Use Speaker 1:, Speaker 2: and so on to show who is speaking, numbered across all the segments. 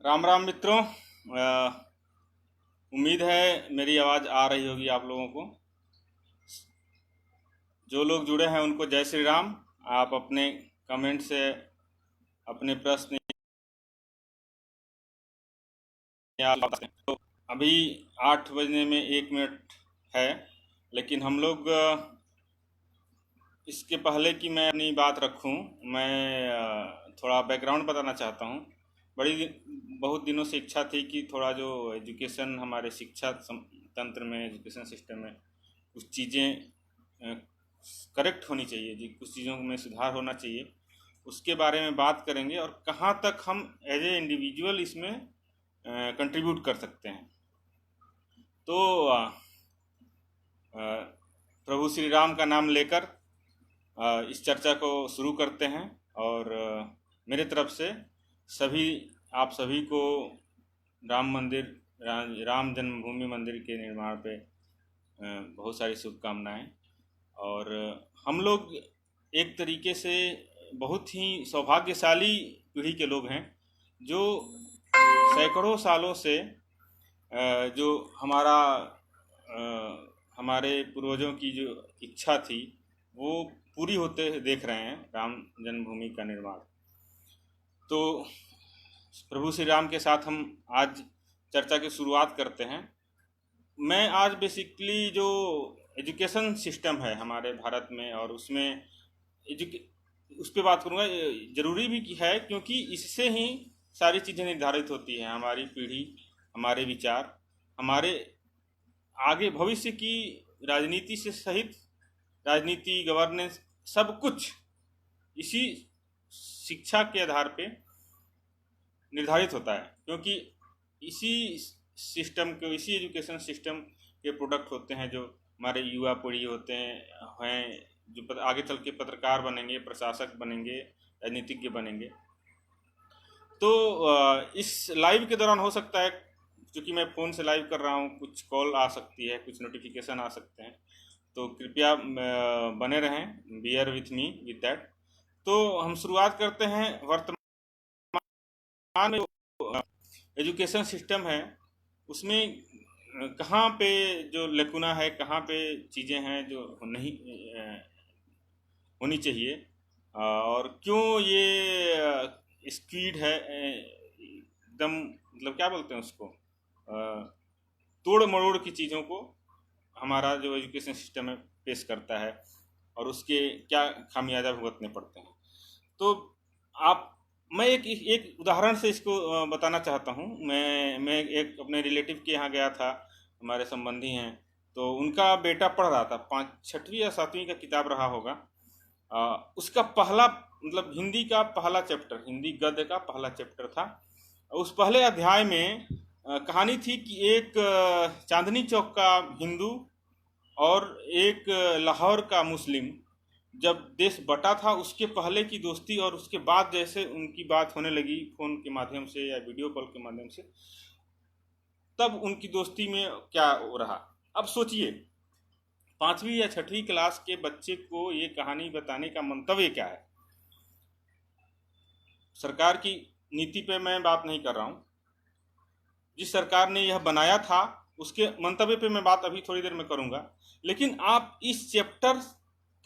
Speaker 1: राम राम मित्रों। उम्मीद है मेरी आवाज़ आ रही होगी आप लोगों को। जो लोग जुड़े हैं उनको जय श्री राम। आप अपने कमेंट से अपने प्रश्न या तो अभी 8 बजने में 1 मिनट है, लेकिन हम लोग इसके पहले कि मैं अपनी बात रखूं, मैं थोड़ा बैकग्राउंड बताना चाहता हूं। बहुत दिनों से इच्छा थी कि थोड़ा जो एजुकेशन हमारे शिक्षा तंत्र में, एजुकेशन सिस्टम में कुछ चीज़ें करेक्ट होनी चाहिए जी, कुछ चीज़ों में सुधार होना चाहिए, उसके बारे में बात करेंगे और कहाँ तक हम एज ए इंडिविजुअल इसमें कंट्रीब्यूट कर सकते हैं। तो प्रभु श्री राम का नाम लेकर इस चर्चा को शुरू करते हैं। और मेरे तरफ से आप सभी को राम जन्मभूमि मंदिर के निर्माण पे बहुत सारी शुभकामनाएं। और हम लोग एक तरीके से बहुत ही सौभाग्यशाली पीढ़ी के लोग हैं, जो सैकड़ों सालों से जो हमारे पूर्वजों की जो इच्छा थी वो पूरी होते देख रहे हैं, राम जन्मभूमि का निर्माण। तो प्रभु श्री राम के साथ हम आज चर्चा की शुरुआत करते हैं। मैं आज बेसिकली जो एजुकेशन सिस्टम है हमारे भारत में और उसमें उस पर बात करूँगा। ज़रूरी भी है क्योंकि इससे ही सारी चीज़ें निर्धारित होती हैं, हमारी पीढ़ी, हमारे विचार, हमारे आगे भविष्य की राजनीति से सहित राजनीति, गवर्नेंस, सब कुछ इसी शिक्षा के आधार पे निर्धारित होता है। क्योंकि इसी सिस्टम के, इसी एजुकेशन सिस्टम के प्रोडक्ट होते हैं जो हमारे युवा पीढ़ी होते हैं जो आगे चल के पत्रकार बनेंगे, प्रशासक बनेंगे, राजनीतिज्ञ बनेंगे। तो इस लाइव के दौरान हो सकता है, क्योंकि मैं फ़ोन से लाइव कर रहा हूँ, कुछ कॉल आ सकती है, कुछ नोटिफिकेशन आ सकते हैं, तो कृपया बने रहें, beer with me with that. तो हम शुरुआत करते हैं। वर्तमान में एजुकेशन सिस्टम है उसमें कहाँ पे जो लेकुना है, कहाँ पे चीज़ें हैं जो नहीं होनी चाहिए, और क्यों ये स्पीड है एकदम, मतलब क्या बोलते हैं उसको, तोड़ मरोड़ की चीज़ों को हमारा जो एजुकेशन सिस्टम है पेश करता है और उसके क्या खामियाजा भुगतने पड़ते हैं। तो मैं एक उदाहरण से इसको बताना चाहता हूँ। मैं एक अपने रिलेटिव के यहाँ गया था, हमारे संबंधी हैं, तो उनका बेटा पढ़ रहा था, 6वीं या 7वीं का किताब रहा होगा। उसका पहला, मतलब हिंदी का पहला चैप्टर, हिंदी गद्य का पहला चैप्टर था। उस पहले अध्याय में कहानी थी कि एक चांदनी चौक का हिंदू और एक लाहौर का मुस्लिम जब देश बटा था, उसके पहले की दोस्ती और उसके बाद जैसे उनकी बात होने लगी फ़ोन के माध्यम से या वीडियो कॉल के माध्यम से, तब उनकी दोस्ती में क्या हो रहा। अब सोचिए, 5वीं या 6वीं क्लास के बच्चे को ये कहानी बताने का मंतव्य क्या है। सरकार की नीति पे मैं बात नहीं कर रहा हूँ, जिस सरकार ने यह बनाया था उसके मंतव्य पे मैं बात अभी थोड़ी देर में करूँगा। लेकिन आप इस चैप्टर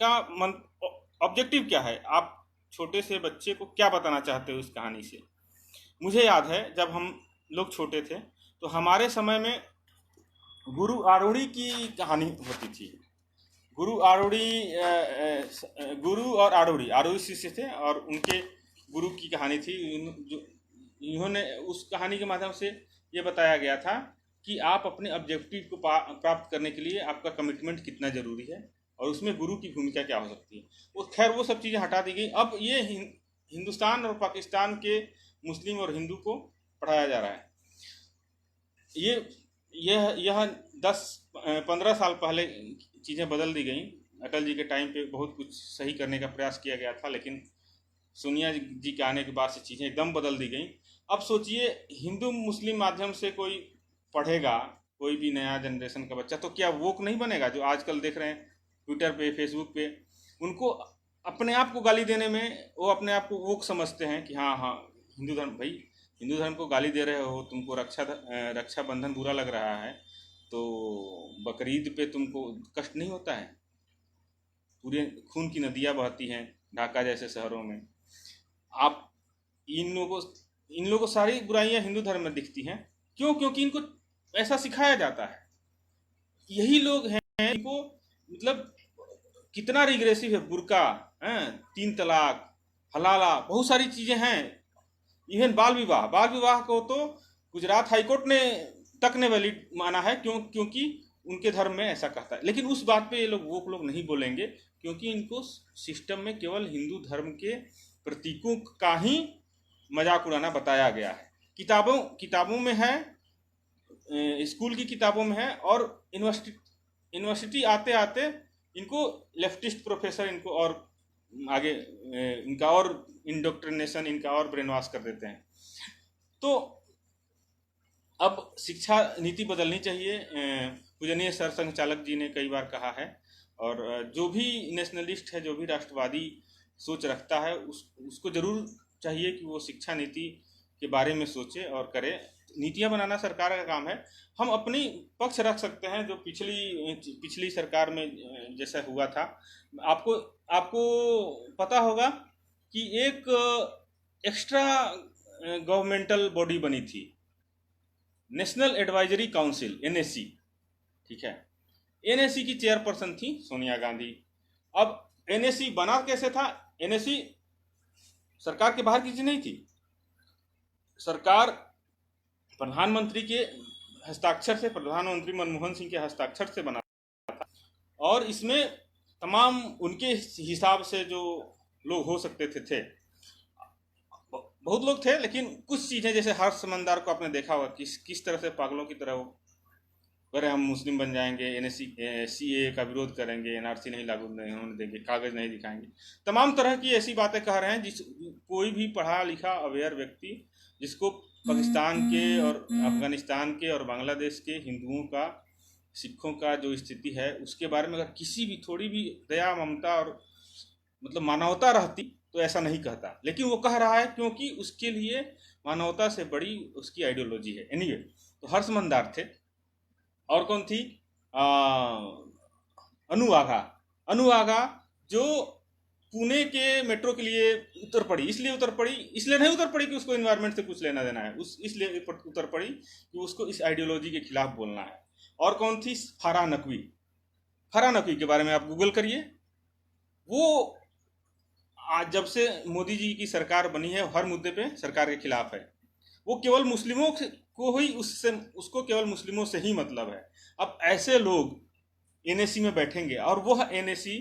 Speaker 1: का ऑब्जेक्टिव क्या है, आप छोटे से बच्चे को क्या बताना चाहते हो इस कहानी से। मुझे याद है जब हम लोग छोटे थे तो हमारे समय में गुरु आरूढ़ी की कहानी होती थी। गुरु और आरूढ़ी शिष्य थे और उनके गुरु की कहानी थी। इन्होंने उस कहानी के माध्यम से ये बताया गया था कि आप अपने ऑब्जेक्टिव को प्राप्त करने के लिए आपका कमिटमेंट कितना ज़रूरी है और उसमें गुरु की भूमिका क्या हो सकती है। खैर वो सब चीज़ें हटा दी गई। अब ये हिंदुस्तान और पाकिस्तान के मुस्लिम और हिंदू को पढ़ाया जा रहा है। यह 10-15 साल पहले चीज़ें बदल दी गई। अटल जी के टाइम पे बहुत कुछ सही करने का प्रयास किया गया था, लेकिन सोनिया जी के आने के बाद से चीज़ें एकदम बदल दी गई। अब सोचिए, हिंदू मुस्लिम माध्यम से कोई पढ़ेगा, कोई भी नया जनरेशन का बच्चा, तो क्या वोक नहीं बनेगा? जो आजकल देख रहे हैं ट्विटर पे, फेसबुक पे, उनको अपने आप को गाली देने में वो अपने आप को वो समझते हैं कि हाँ हाँ, हिंदू धर्म, भाई हिंदू धर्म को गाली दे रहे हो, तुमको रक्षाबंधन बुरा लग रहा है, तो बकरीद पे तुमको कष्ट नहीं होता है? पूरे खून की नदियाँ बहती हैं ढाका जैसे शहरों में। आप इन लोगों को सारी बुराइयां हिंदू धर्म में दिखती हैं। क्यों? क्योंकि इनको ऐसा सिखाया जाता है। यही लोग हैं इनको, मतलब कितना रिग्रेसिव है, बुर्का है, 3 तलाक, हलाला, बहुत सारी चीजें हैं। इवन बाल विवाह को तो गुजरात हाईकोर्ट ने तक ने वैलिड माना है, क्योंकि उनके धर्म में ऐसा कहता है। लेकिन उस बात पे ये लोग, वो लोग नहीं बोलेंगे, क्योंकि इनको सिस्टम में केवल हिंदू धर्म के प्रतीकों का ही मजाक उड़ाना बताया गया है। किताबों में है, स्कूल की किताबों में है, और यूनिवर्सिटी आते आते इनको लेफ्टिस्ट प्रोफेसर इनको और आगे इनका और इंडोक्ट्रिनेशन, इनका और ब्रेन वॉश कर देते हैं। तो अब शिक्षा नीति बदलनी चाहिए। पूजनीय सर संघचालक जी ने कई बार कहा है, और जो भी नेशनलिस्ट है, जो भी राष्ट्रवादी सोच रखता है, उसको जरूर चाहिए कि वो शिक्षा नीति के बारे में सोचे और करे। नीतियां बनाना सरकार का काम है। हम अपनी पक्ष रख सकते हैं, जो पिछली सरकार में जैसा हुआ था। आपको पता होगा कि एक एक्स्ट्रा गवर्नमेंटल बॉडी बनी थी, नेशनल एडवाइजरी काउंसिल, एनएसी। ठीक है, एनएसी की चेयरपर्सन थी सोनिया गांधी। अब एनएसी बना कैसे था? एनएसी सरकार के बाहर की चीज नहीं थी। सरकार प्रधानमंत्री के हस्ताक्षर से, प्रधानमंत्री मनमोहन सिंह के हस्ताक्षर से बना था, और इसमें तमाम उनके हिसाब से जो लोग हो सकते थे, बहुत लोग थे। लेकिन कुछ चीजें, जैसे हर्ष समंदर को आपने देखा होगा, किस तरह से पागलों की तरह वो अरे हम मुस्लिम बन जाएंगे, एनएससी सीए का विरोध करेंगे, एनआरसी नहीं लागू नहीं होने देंगे, कागज नहीं दिखाएंगे, तमाम तरह की ऐसी बातें कह रहे हैं। कोई भी पढ़ा लिखा अवेयर व्यक्ति, जिसको पाकिस्तान के और अफगानिस्तान के और बांग्लादेश के हिंदुओं का, सिखों का जो स्थिति है, उसके बारे में अगर किसी भी थोड़ी भी दया, ममता और मतलब मानवता रहती तो ऐसा नहीं कहता। लेकिन वो कह रहा है क्योंकि उसके लिए मानवता से बड़ी उसकी आइडियोलॉजी है। एनीवे, तो हर्ष मंदार थे। और कौन थी? अनुआगा, जो पुणे के मेट्रो के लिए उतर पड़ी। इसलिए नहीं उतर पड़ी कि उसको एनवायरनमेंट से कुछ लेना देना है, इसलिए उतर पड़ी कि उसको इस आइडियोलॉजी के खिलाफ बोलना है। और कौन थी? फराह नकवी के बारे में आप गूगल करिए। वो आज जब से मोदी जी की सरकार बनी है, हर मुद्दे पे सरकार के खिलाफ है। वो केवल मुस्लिमों को ही उसको केवल मुस्लिमों से ही मतलब है। अब ऐसे लोग एनएसी में बैठेंगे, और वह एनएसी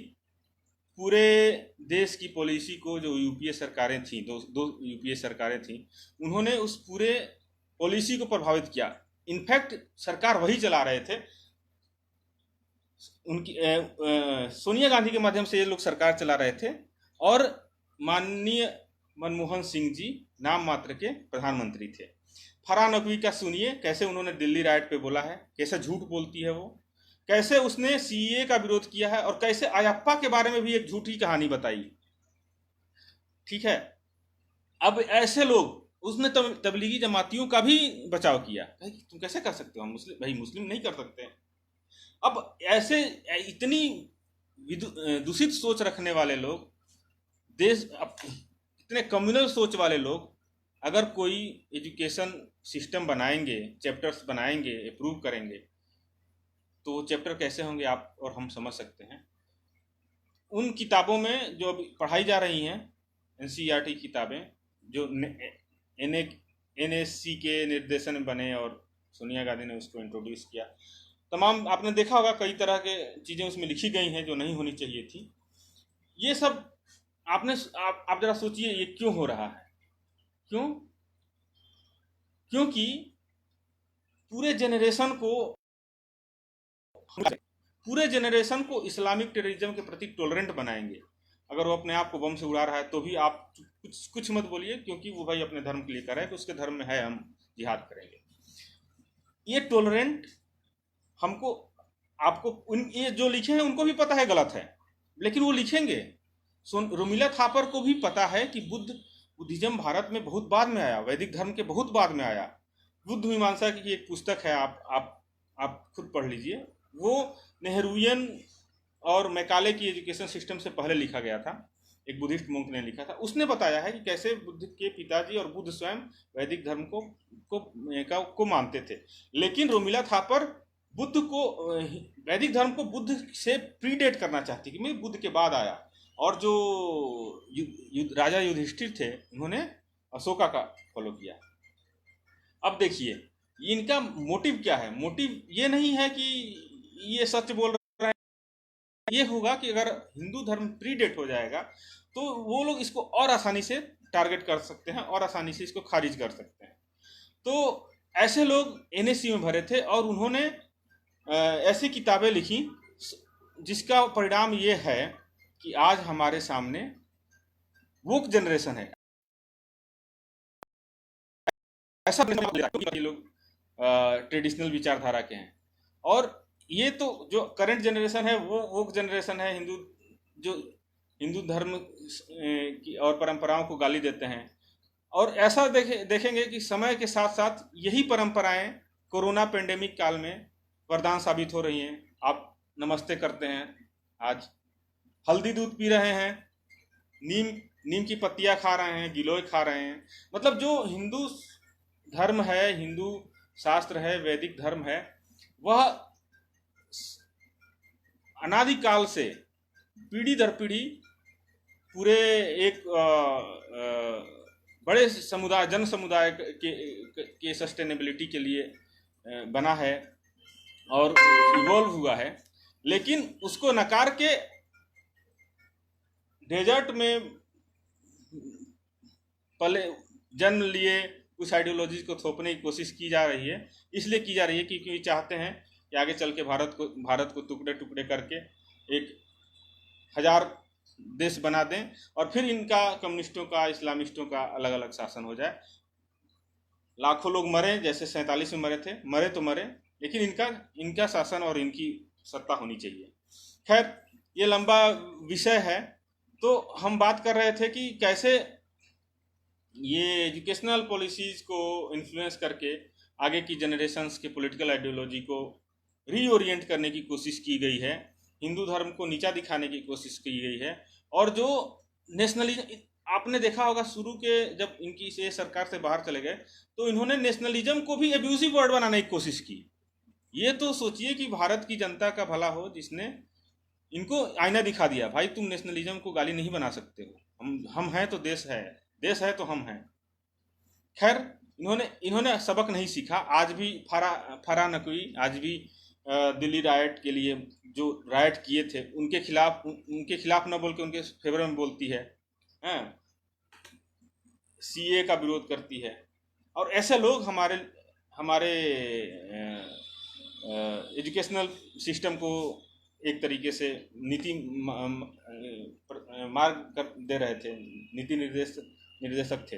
Speaker 1: पूरे देश की पॉलिसी को, जो यूपीए सरकारें थी, दो यूपीए सरकारें थी, उन्होंने उस पूरे पॉलिसी को प्रभावित किया। इनफैक्ट सरकार वही चला रहे थे, उनकी सोनिया गांधी के माध्यम से ये लोग सरकार चला रहे थे, और माननीय मनमोहन सिंह जी नाम मात्र के प्रधानमंत्री थे। फराह नकवी का सुनिए, कैसे उन्होंने दिल्ली राइट पे बोला है, कैसे झूठ बोलती है वो, कैसे उसने सीए का विरोध किया है, और कैसे अयप्पा के बारे में भी एक झूठी कहानी बताई। ठीक है, अब ऐसे लोग, उसने तबलीगी जमातियों का भी बचाव किया। तुम कैसे कर सकते हो? मुस्लिम नहीं कर सकते। अब ऐसे इतनी दूषित सोच रखने वाले लोग, इतने कम्युनल सोच वाले लोग, अगर कोई एजुकेशन सिस्टम बनाएंगे, चैप्टर्स बनाएंगे, अप्रूव करेंगे, तो चैप्टर कैसे होंगे आप और हम समझ सकते हैं। उन किताबों में जो अभी पढ़ाई जा रही हैं, एनसीईआरटी किताबें, जो एनएससी के निर्देशन में बने और सोनिया गांधी ने उसको इंट्रोड्यूस किया, तमाम आपने देखा होगा, कई तरह के चीज़ें उसमें लिखी गई हैं जो नहीं होनी चाहिए थी। ये सब आप जरा सोचिए, ये क्यों हो रहा है? क्यों? क्योंकि पूरे जेनरेशन को इस्लामिक टेररिज्म के प्रति टॉलरेंट बनाएंगे। अगर वो अपने आप को बम से उड़ा रहा है तो भी आप कुछ मत बोलिए, क्योंकि वो भाई अपने धर्म के लिए कर रहा है, तो उसके धर्म में है, हम जिहाद करेंगे। ये टॉलरेंट हमको, आपको ये जो लिखे हैं उनको भी पता है गलत है, लेकिन वो लिखेंगे। रोमिला थापर को भी पता है कि बुद्धिज्म भारत में बहुत बाद में आया, वैदिक धर्म के बहुत बाद में आया। बुद्ध मीमांसा की एक पुस्तक है, आप खुद पढ़ लीजिए। वो नेहरूवियन और मैकाले की एजुकेशन सिस्टम से पहले लिखा गया था, एक बुद्धिस्ट मोंक ने लिखा था। उसने बताया है कि कैसे बुद्ध के पिताजी और बुद्ध स्वयं वैदिक धर्म को मानते थे। लेकिन रोमिला थापर बुद्ध को, वैदिक धर्म को बुद्ध से प्रीडेट करना चाहती कि मैं बुद्ध के बाद आया। और जो राजा युधिष्ठिर थे, उन्होंने अशोका का फॉलो किया। अब देखिए इनका मोटिव क्या है। मोटिव ये नहीं है कि ये सच बोल रहे हैं, ये होगा कि अगर हिंदू धर्म प्रीडेट हो जाएगा तो वो लोग इसको और आसानी से टारगेट कर सकते हैं और आसानी से इसको खारिज कर सकते हैं। तो ऐसे लोग एनएससी में भरे थे और उन्होंने ऐसी किताबें लिखी जिसका परिणाम ये है कि आज हमारे सामने वोक जनरेशन है। ऐसा ये लोग ट्रेडिशनल विचारधारा के हैं, और ये तो जो करंट जनरेशन है वो वोक जनरेशन है, जो हिंदू धर्म की और परंपराओं को गाली देते हैं। और ऐसा देखेंगे कि समय के साथ साथ यही परंपराएं कोरोना पेंडेमिक काल में वरदान साबित हो रही हैं। आप नमस्ते करते हैं, आज हल्दी दूध पी रहे हैं, नीम की पत्तियां खा रहे हैं, गिलोय खा रहे हैं। मतलब जो हिंदू धर्म है, हिंदू शास्त्र है, वैदिक धर्म है, वह अनादिकाल से पीढ़ी दर पीढ़ी पूरे एक बड़े समुदाय, जन समुदाय के सस्टेनेबिलिटी के लिए बना है और इवॉल्व हुआ है। लेकिन उसको नकार के डेजर्ट में पहले जन्म लिए उस आइडियोलॉजी को थोपने की कोशिश की जा रही है। इसलिए की जा रही है क्योंकि चाहते हैं कि आगे चल के भारत को टुकड़े टुकड़े करके एक 1000 देश बना दें और फिर इनका कम्युनिस्टों का, इस्लामिस्टों का अलग अलग शासन हो जाए। लाखों लोग मरे, जैसे 47 में मरे थे, मरे तो मरे, लेकिन इनका शासन और इनकी सत्ता होनी चाहिए। खैर ये लंबा विषय है। तो हम बात कर रहे थे कि कैसे ये एजुकेशनल पॉलिसीज को इन्फ्लुएंस करके आगे की जनरेशन्स के पॉलिटिकल आइडियोलॉजी को रीओरिएंट करने की कोशिश की गई है, हिंदू धर्म को नीचा दिखाने की कोशिश की गई है। और जो नेशनलिज्म, आपने देखा होगा शुरू के जब इनकी से सरकार से बाहर चले गए तो इन्होंने नेशनलिज्म को भी एब्यूजिव वर्ड बनाने की कोशिश की। ये तो सोचिए कि भारत की जनता का भला हो जिसने इनको आईना दिखा दिया, भाई तुम नेशनलिज्म को गाली नहीं बना सकते हो, हम हैं तो देश है तो हम हैं। खैर इन्होंने सबक नहीं सीखा। आज भी फरा नकवी आज भी दिल्ली राइट के लिए जो राइट किए थे उनके खिलाफ न बोल के उनके फेवर में बोलती है, सीए का विरोध करती है। और ऐसे लोग हमारे एजुकेशनल सिस्टम को एक तरीके से नीति मार्ग दे रहे थे, नीति निर्देशक थे।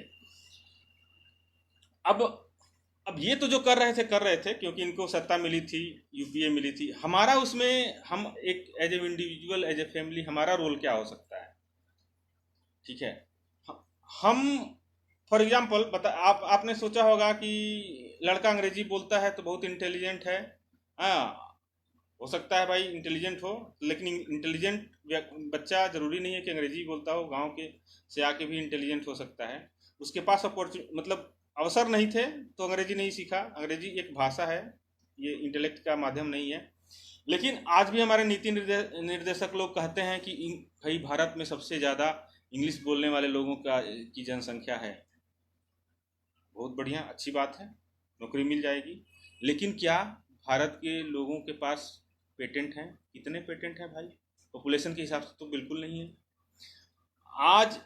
Speaker 1: अब ये तो जो कर रहे थे क्योंकि इनको सत्ता मिली थी, यूपीए मिली थी। हमारा उसमें, हम एक as a individual, as a family, हमारा रोल क्या हो सकता है? ठीक है, हम फॉर एग्जाम्पल आपने सोचा होगा कि लड़का अंग्रेजी बोलता है तो बहुत इंटेलिजेंट है। हो सकता है भाई इंटेलिजेंट हो, लेकिन इंटेलिजेंट बच्चा जरूरी नहीं है कि अंग्रेजी बोलता हो, गांव के से आके भी इंटेलिजेंट हो सकता है। उसके पास मतलब अवसर नहीं थे तो अंग्रेजी नहीं सीखा। अंग्रेजी एक भाषा है, ये इंटेलेक्ट का माध्यम नहीं है। लेकिन आज भी हमारे नीति निर्देशक लोग कहते हैं कि भाई भारत में सबसे ज़्यादा इंग्लिश बोलने वाले लोगों की जनसंख्या है। बहुत बढ़िया, अच्छी बात है, नौकरी मिल जाएगी। लेकिन क्या भारत के लोगों के पास पेटेंट हैं? कितने पेटेंट हैं भाई? पॉपुलेशन के हिसाब से तो बिल्कुल नहीं है। आज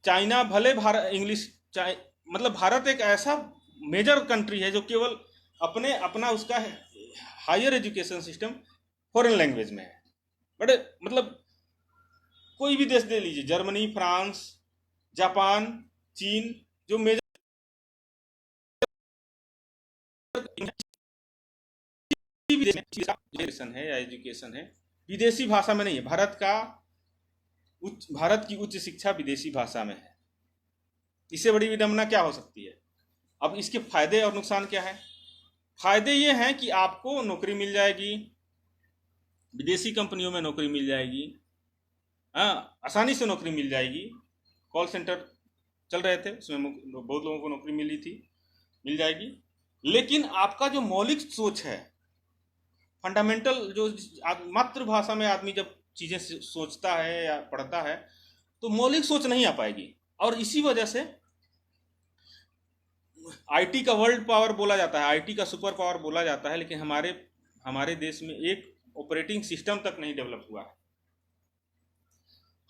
Speaker 1: चाइना भले मतलब भारत एक ऐसा मेजर कंट्री है जो केवल अपना उसका higher education system foreign language में है। बड़े मतलब कोई भी देश दे लीजिए, जर्मनी, फ्रांस, जापान, चीन, जो मेजर एजुकेशन है या एजुकेशन है विदेशी भाषा में नहीं है। भारत का भारत की उच्च शिक्षा विदेशी भाषा में है। इससे बड़ी विडंबना क्या हो सकती है? अब इसके फायदे और नुकसान क्या है? फायदे ये हैं कि आपको नौकरी मिल जाएगी, विदेशी कंपनियों में नौकरी मिल जाएगी, हाँ, आसानी से नौकरी मिल जाएगी। कॉल सेंटर चल रहे थे, उसमें बहुत लोगों को नौकरी मिली थी, मिल जाएगी। लेकिन आपका जो मौलिक सोच है, फंडामेंटल जो मातृभाषा में आदमी जब चीज़ें सोचता है या पढ़ता है तो मौलिक सोच नहीं आ पाएगी। और इसी वजह से आईटी का वर्ल्ड पावर बोला जाता है, आईटी का सुपर पावर बोला जाता है, लेकिन हमारे देश में एक ऑपरेटिंग सिस्टम तक नहीं डेवलप हुआ है।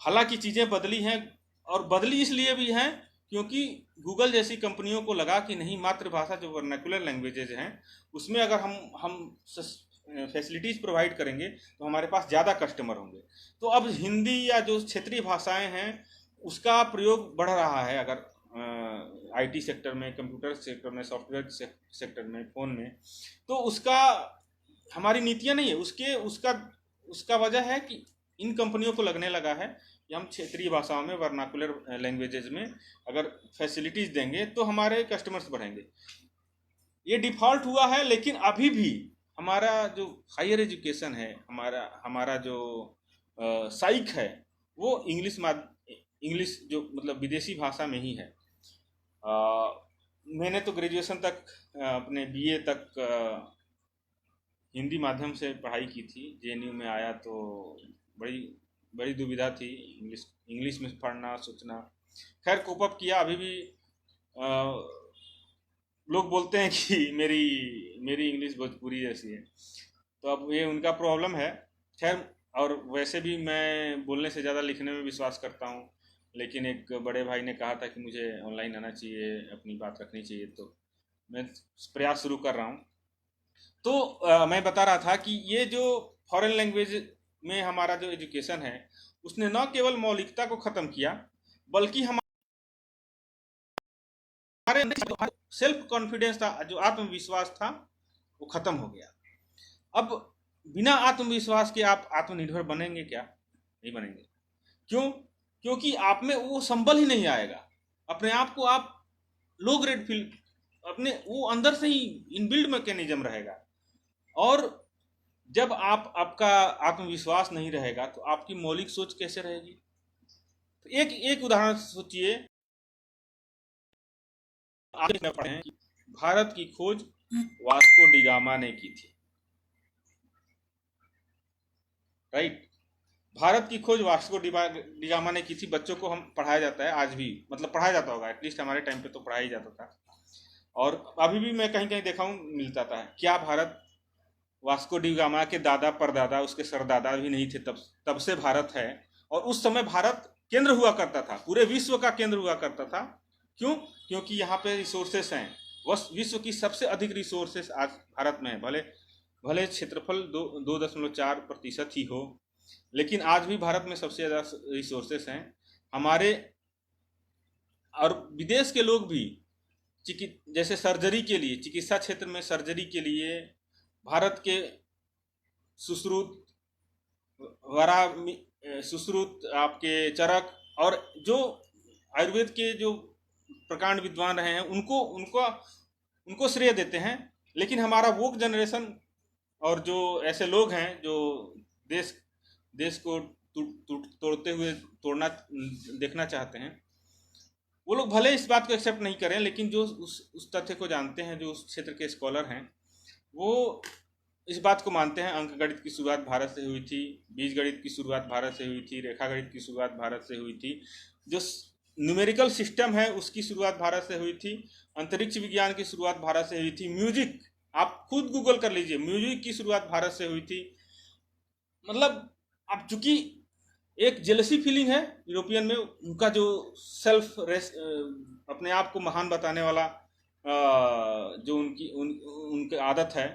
Speaker 1: हालांकि चीज़ें बदली हैं, और बदली इसलिए भी हैं क्योंकि गूगल जैसी कंपनियों को लगा कि नहीं, मातृभाषा जो वर्नाकुलर लैंग्वेजेज हैं उसमें अगर हम फैसिलिटीज़ प्रोवाइड करेंगे तो हमारे पास ज़्यादा कस्टमर होंगे। तो अब हिंदी या जो क्षेत्रीय भाषाएं हैं उसका प्रयोग बढ़ रहा है। अगर आईटी सेक्टर में, कंप्यूटर सेक्टर में, सॉफ्टवेयर सेक्टर में, फ़ोन में, तो उसका हमारी नीतियाँ नहीं है। उसका वजह है कि इन कंपनियों को लगने लगा है कि हम क्षेत्रीय भाषाओं में, वर्नाकुलर लैंग्वेजेज में अगर फैसिलिटीज़ देंगे तो हमारे कस्टमर्स बढ़ेंगे। ये डिफ़ॉल्ट हुआ है, लेकिन अभी भी हमारा जो हायर एजुकेशन है, हमारा जो साइक है, वो इंग्लिश जो मतलब विदेशी भाषा में ही है। मैंने तो ग्रेजुएशन तक, अपने बीए तक हिंदी माध्यम से पढ़ाई की थी। जेएनयू में आया तो बड़ी बड़ी दुविधा थी, इंग्लिश में पढ़ना, सोचना। खैर कोप अप किया। अभी भी लोग बोलते हैं कि मेरी इंग्लिश भोजपुरी जैसी है, तो अब ये उनका प्रॉब्लम है। खैर, और वैसे भी मैं बोलने से ज़्यादा लिखने में विश्वास करता हूँ, लेकिन एक बड़े भाई ने कहा था कि मुझे ऑनलाइन आना चाहिए, अपनी बात रखनी चाहिए, तो मैं प्रयास शुरू कर रहा हूँ। तो मैं बता रहा था कि ये जो फॉरेन लैंग्वेज में हमारा जो एजुकेशन है उसने न केवल मौलिकता को ख़त्म किया, बल्कि हमारे सेल्फ कॉन्फिडेंस था, जो आत्मविश्वास था, वो ख़त्म हो गया। अब बिना आत्मविश्वास के आप आत्मनिर्भर बनेंगे क्या? नहीं बनेंगे। क्यों? क्योंकि आप में वो संबल ही नहीं आएगा। अपने आप को आप लो ग्रेड फील, अपने वो अंदर से ही इनबिल्ड मैकेनिज्म रहेगा। और जब आपका आत्मविश्वास नहीं रहेगा तो आपकी मौलिक सोच कैसे रहेगी? तो एक उदाहरण सोचिए। आप पढ़े हैं कि भारत की खोज वास्को डी गामा ने की थी, राइट? भारत की खोज वास्को डी गामा ने की थी। बच्चों को हम पढ़ाया जाता है आज भी, मतलब पढ़ाया जाता होगा, एटलीस्ट हमारे टाइम पे तो पढ़ाया ही जाता था। और अभी भी मैं कहीं कहीं देखा हूँ, मिलता था। क्या भारत वास्को डी गामा के दादा परदादा, उसके सरदादा भी नहीं थे तब से भारत है। और उस समय भारत केंद्र हुआ करता था, पूरे विश्व का केंद्र हुआ करता था। क्यों? क्योंकि यहाँ पे रिसोर्सेस हैं। विश्व की सबसे अधिक रिसोर्सेस आज भारत में है। भले क्षेत्रफल 2.4% ही हो, लेकिन आज भी भारत में सबसे ज़्यादा रिसोर्सेस हैं हमारे। और विदेश के लोग भी जैसे सर्जरी के लिए, चिकित्सा क्षेत्र में सर्जरी के लिए भारत के सुश्रुत, आपके चरक, और जो आयुर्वेद के जो प्रकांड विद्वान रहे हैं उनको श्रेय देते हैं। लेकिन हमारा वोक जनरेशन और जो ऐसे लोग हैं जो देश को तोड़ना देखना चाहते हैं, वो लोग भले इस बात को एक्सेप्ट नहीं करें, लेकिन जो उस तथ्य को जानते हैं, जो उस क्षेत्र के स्कॉलर हैं, वो इस बात को मानते हैं। अंक गणित की शुरुआत भारत से हुई थी, बीज गणित की शुरुआत भारत से हुई थी, रेखा गणित की शुरुआत भारत से हुई थी, जो न्यूमेरिकल सिस्टम है उसकी शुरुआत भारत से हुई थी, अंतरिक्ष विज्ञान की शुरुआत भारत से हुई थी, म्यूजिक, आप खुद गूगल कर लीजिए, म्यूजिक की शुरुआत भारत से हुई थी। मतलब अब चूंकि एक जेलसी फीलिंग है यूरोपियन में, उनका जो सेल्फ अपने आप को महान बताने वाला जो उनकी आदत है,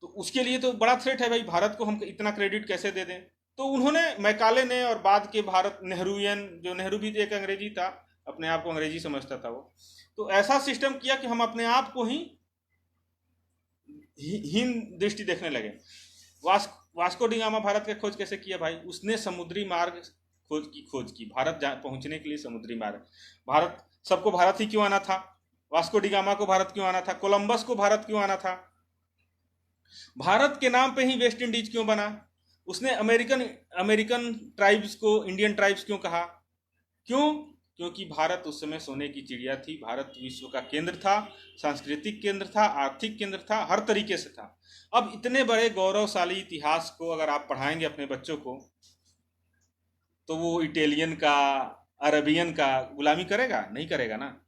Speaker 1: तो उसके लिए तो बड़ा थ्रेट है भाई, भारत को हम इतना क्रेडिट कैसे दे दें। तो उन्होंने, मैकाले ने, और बाद के भारत नेहरूवियन, जो नेहरू भी एक अंग्रेजी था, अपने आप को अंग्रेजी समझता था वो, तो ऐसा सिस्टम किया कि हम अपने आप को ही हीन दृष्टि देखने लगे। वास्को डी गामा भारत की खोज कैसे किया भाई? उसने समुद्री मार्ग खोज की भारत पहुंचने के लिए समुद्री मार्ग। भारत, सबको भारत ही क्यों आना था? वास्को डी गामा को भारत क्यों आना था? कोलंबस को भारत क्यों आना था? भारत के नाम पे ही वेस्ट इंडीज क्यों बना? उसने अमेरिकन अमेरिकन ट्राइब्स को इंडियन ट्राइब्स क्यों कहा? क्यों? क्योंकि भारत उस समय सोने की चिड़िया थी। भारत विश्व का केंद्र था, सांस्कृतिक केंद्र था, आर्थिक केंद्र था, हर तरीके से था। अब इतने बड़े गौरवशाली इतिहास को अगर आप पढ़ाएंगे अपने बच्चों को, तो वो इटालियन का, अरबियन का गुलामी करेगा? नहीं करेगा ना।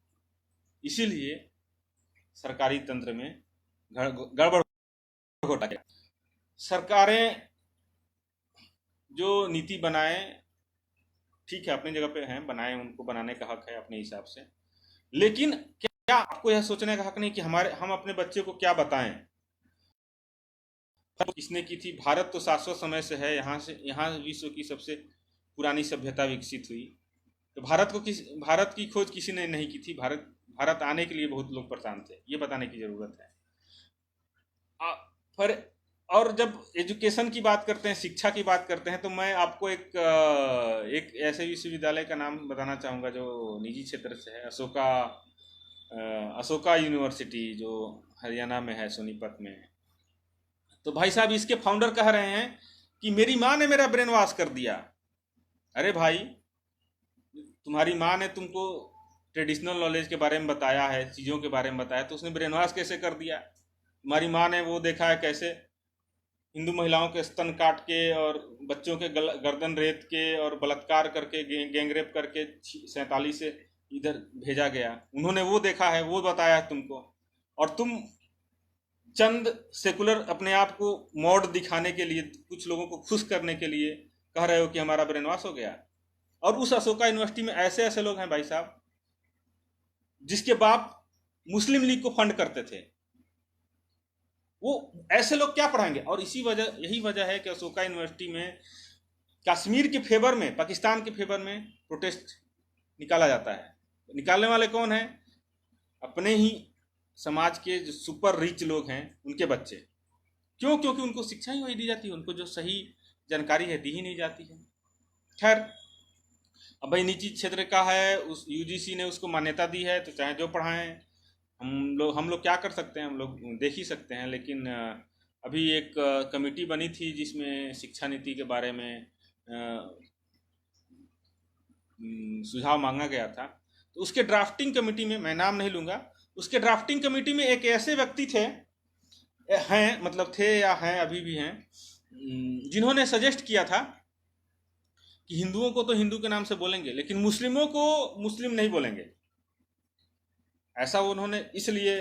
Speaker 1: इसीलिए सरकारी तंत्र में गड़बड़ होता है। सरकारें जो नीति बनाए, ठीक है, अपनी जगह पे हैं, बनाए, उनको बनाने का हक है अपने हिसाब से, लेकिन क्या आपको यह सोचने का हक नहीं कि हम अपने बच्चे को क्या बताएं? किसने की थी? भारत तो शाश्वत समय से है, यहाँ विश्व की सबसे पुरानी सभ्यता विकसित हुई। तो भारत की खोज किसी ने नहीं की थी। भारत आने के लिए बहुत लोग परेशान थे, ये बताने की जरूरत है। पर और जब एजुकेशन की बात करते हैं, शिक्षा की बात करते हैं, तो मैं आपको एक ऐसे विश्वविद्यालय का नाम बताना चाहूँगा जो निजी क्षेत्र से है, अशोका यूनिवर्सिटी, जो हरियाणा में है, सोनीपत में। तो भाई साहब, इसके फाउंडर कह रहे हैं कि मेरी माँ ने मेरा ब्रेन वॉश कर दिया। अरे भाई, तुम्हारी माँ ने तुमको ट्रेडिशनल नॉलेज के बारे में बताया है, चीज़ों के बारे में बताया, तो उसने ब्रेन वॉश कैसे कर दिया? तुम्हारी माँ ने वो देखा है कैसे हिंदू महिलाओं के स्तन काट के और बच्चों के गर्दन रेत के और बलात्कार करके, गैंगरेप करके 47 से इधर भेजा गया। उन्होंने वो देखा है, वो बताया है तुमको, और तुम चंद सेकुलर अपने आप को मॉड दिखाने के लिए, कुछ लोगों को खुश करने के लिए कह रहे हो कि हमारा ब्रेन वॉश हो गया। और उस अशोका यूनिवर्सिटी में ऐसे ऐसे लोग हैं भाई साहब, जिसके बाप मुस्लिम लीग को फंड करते थे। वो ऐसे लोग क्या पढ़ाएंगे? और यही वजह है कि अशोका यूनिवर्सिटी में कश्मीर के फेवर में, पाकिस्तान के फेवर में प्रोटेस्ट निकाला जाता है। निकालने वाले कौन हैं? अपने ही समाज के जो सुपर रिच लोग हैं, उनके बच्चे। क्यों? क्योंकि उनको शिक्षा ही वही दी जाती है, उनको जो सही जानकारी है दी ही नहीं जाती है। खैर, अब भाई निजी क्षेत्र का है, उस यूजीसी ने उसको मान्यता दी है, तो चाहे जो पढ़ाएं। हम लोग क्या कर सकते हैं? हम लोग देख ही सकते हैं। लेकिन अभी एक कमेटी बनी थी जिसमें शिक्षा नीति के बारे में सुझाव मांगा गया था। तो उसके ड्राफ्टिंग कमेटी में, मैं नाम नहीं लूँगा, उसके ड्राफ्टिंग कमेटी में एक ऐसे व्यक्ति हैं, मतलब थे या हैं, अभी भी हैं, जिन्होंने सजेस्ट किया था कि हिंदुओं को तो हिंदू के नाम से बोलेंगे, लेकिन मुस्लिमों को मुस्लिम नहीं बोलेंगे। ऐसा उन्होंने इसलिए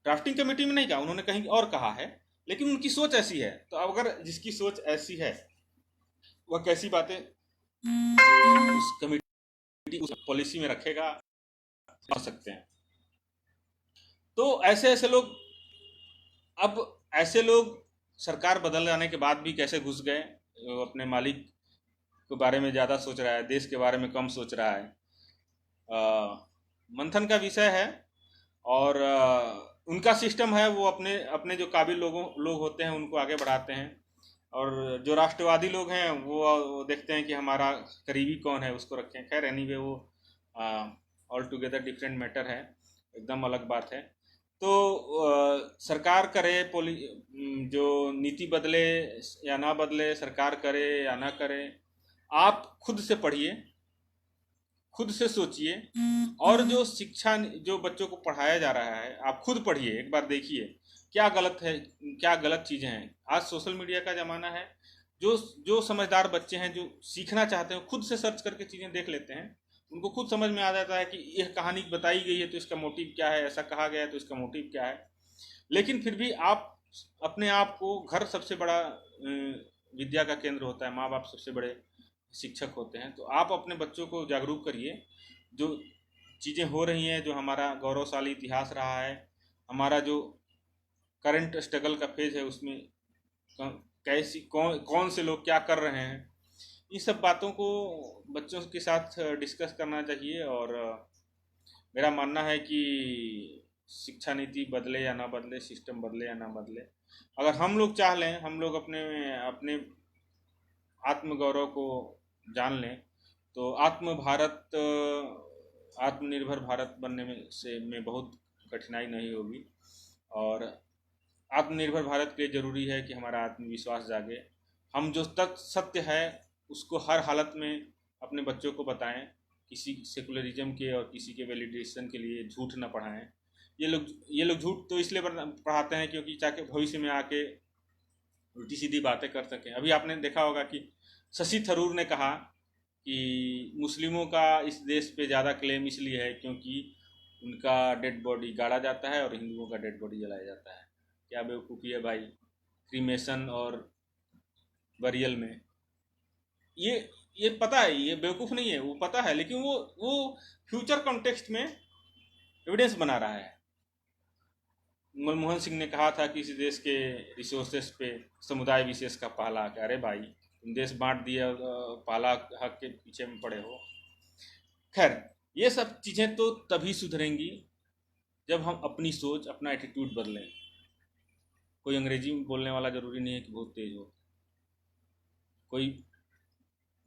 Speaker 1: ड्राफ्टिंग कमेटी में नहीं कहा, उन्होंने कहीं और कहा है, लेकिन उनकी सोच ऐसी है। तो अगर जिसकी सोच ऐसी है, वह कैसी बातें उस कमेटी उस पॉलिसी में रखेगा, समझ सकते हैं। तो ऐसे लोग सरकार बदल जाने के बाद भी कैसे घुस गए? अपने मालिक के बारे में ज़्यादा सोच रहा है, देश के बारे में कम सोच रहा है। मंथन का विषय है। और उनका सिस्टम है, वो अपने जो काबिल लोग होते हैं उनको आगे बढ़ाते हैं, और जो राष्ट्रवादी लोग हैं वो देखते हैं कि हमारा करीबी कौन है, उसको रखें। खैर, एनीवे, वो ऑल टुगेदर डिफरेंट मैटर है, एकदम अलग बात है। तो सरकार करे, जो नीति बदले या ना बदले, सरकार करे या ना करे, आप खुद से पढ़िए, खुद से सोचिए, और जो शिक्षा, जो बच्चों को पढ़ाया जा रहा है, आप खुद पढ़िए, एक बार देखिए क्या गलत है, क्या गलत चीज़ें हैं। आज सोशल मीडिया का ज़माना है। जो समझदार बच्चे हैं, जो सीखना चाहते हैं, खुद से सर्च करके चीज़ें देख लेते हैं, उनको खुद समझ में आ जाता है कि यह कहानी बताई गई है तो इसका मोटिव क्या है, ऐसा कहा गया है तो इसका मोटिव क्या है। लेकिन फिर भी आप अपने आप को, घर सबसे बड़ा विद्या का केंद्र होता है, माँ बाप सबसे बड़े शिक्षक होते हैं, तो आप अपने बच्चों को जागरूक करिए। जो चीज़ें हो रही हैं, जो हमारा गौरवशाली इतिहास रहा है, हमारा जो करंट स्ट्रगल का फेज है, उसमें कैसी कौन से लोग क्या कर रहे हैं, इन सब बातों को बच्चों के साथ डिस्कस करना चाहिए। और मेरा मानना है कि शिक्षा नीति बदले या ना बदले, सिस्टम बदले या ना बदले, अगर हम लोग चाह लें, हम लोग अपने आत्मगौरव को जान लें तो आत्मनिर्भर भारत बनने में बहुत कठिनाई नहीं होगी। और आत्मनिर्भर भारत के लिए ज़रूरी है कि हमारा आत्मविश्वास जागे, हम जो तक सत्य है उसको हर हालत में अपने बच्चों को बताएं, किसी सेकुलरिज्म के और किसी के वैलिडेशन के लिए झूठ न पढ़ाएं। ये लोग झूठ तो इसलिए पढ़ाते हैं क्योंकि ताकि भविष्य में आके उल्टी सीधी बातें कर सकें। अभी आपने देखा होगा कि शशि थरूर ने कहा कि मुस्लिमों का इस देश पे ज़्यादा क्लेम इसलिए है क्योंकि उनका डेड बॉडी गाड़ा जाता है और हिंदुओं का डेड बॉडी जलाया जाता है। क्या बेवकूफ़ी है भाई, क्रीमेशन और बरियल में। ये ये पता है, ये बेवकूफ़ नहीं है, वो पता है, लेकिन वो फ्यूचर कॉन्टेक्स्ट में एविडेंस बना रहा है। मनमोहन सिंह ने कहा था कि इस देश के रिसोर्सेस पे समुदाय विशेष का पहला हक है। अरे भाई, तुम देश बांट दिया, पहला हक के पीछे में पड़े हो। खैर, ये सब चीज़ें तो तभी सुधरेंगी जब हम अपनी सोच, अपना एटीट्यूड बदलें। कोई अंग्रेजी में बोलने वाला ज़रूरी नहीं है कि बहुत तेज हो। कोई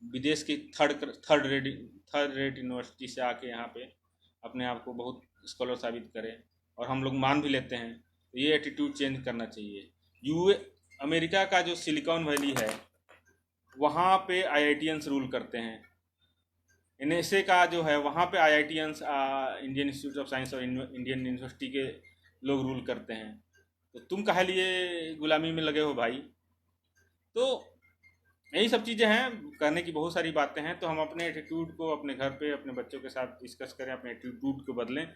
Speaker 1: विदेश की थर्ड रेट यूनिवर्सिटी से आके यहाँ पे अपने आप को बहुत स्कॉलर साबित करे और हम लोग मान भी लेते हैं, तो ये एटीट्यूड चेंज करना चाहिए। अमेरिका का जो सिलिकॉन वैली है, वहाँ पे आईआईटियंस रूल करते हैं। एनएसए का जो है, वहाँ पे IITians, Indian institute of science और इंडियन यूनिवर्सिटी के लोग रूल करते हैं। तो तुम काहे लिए गुलामी में लगे हो भाई? तो यही सब चीज़ें हैं, करने की बहुत सारी बातें हैं। तो हम अपने एटीट्यूड को अपने घर पे अपने बच्चों के साथ डिस्कस करें, अपने एटीट्यूड को बदलें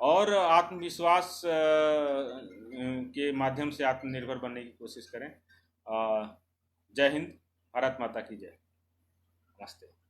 Speaker 1: और आत्मविश्वास के माध्यम से आत्मनिर्भर बनने की कोशिश करें। जय हिंद, भारत माता की जय। नमस्ते।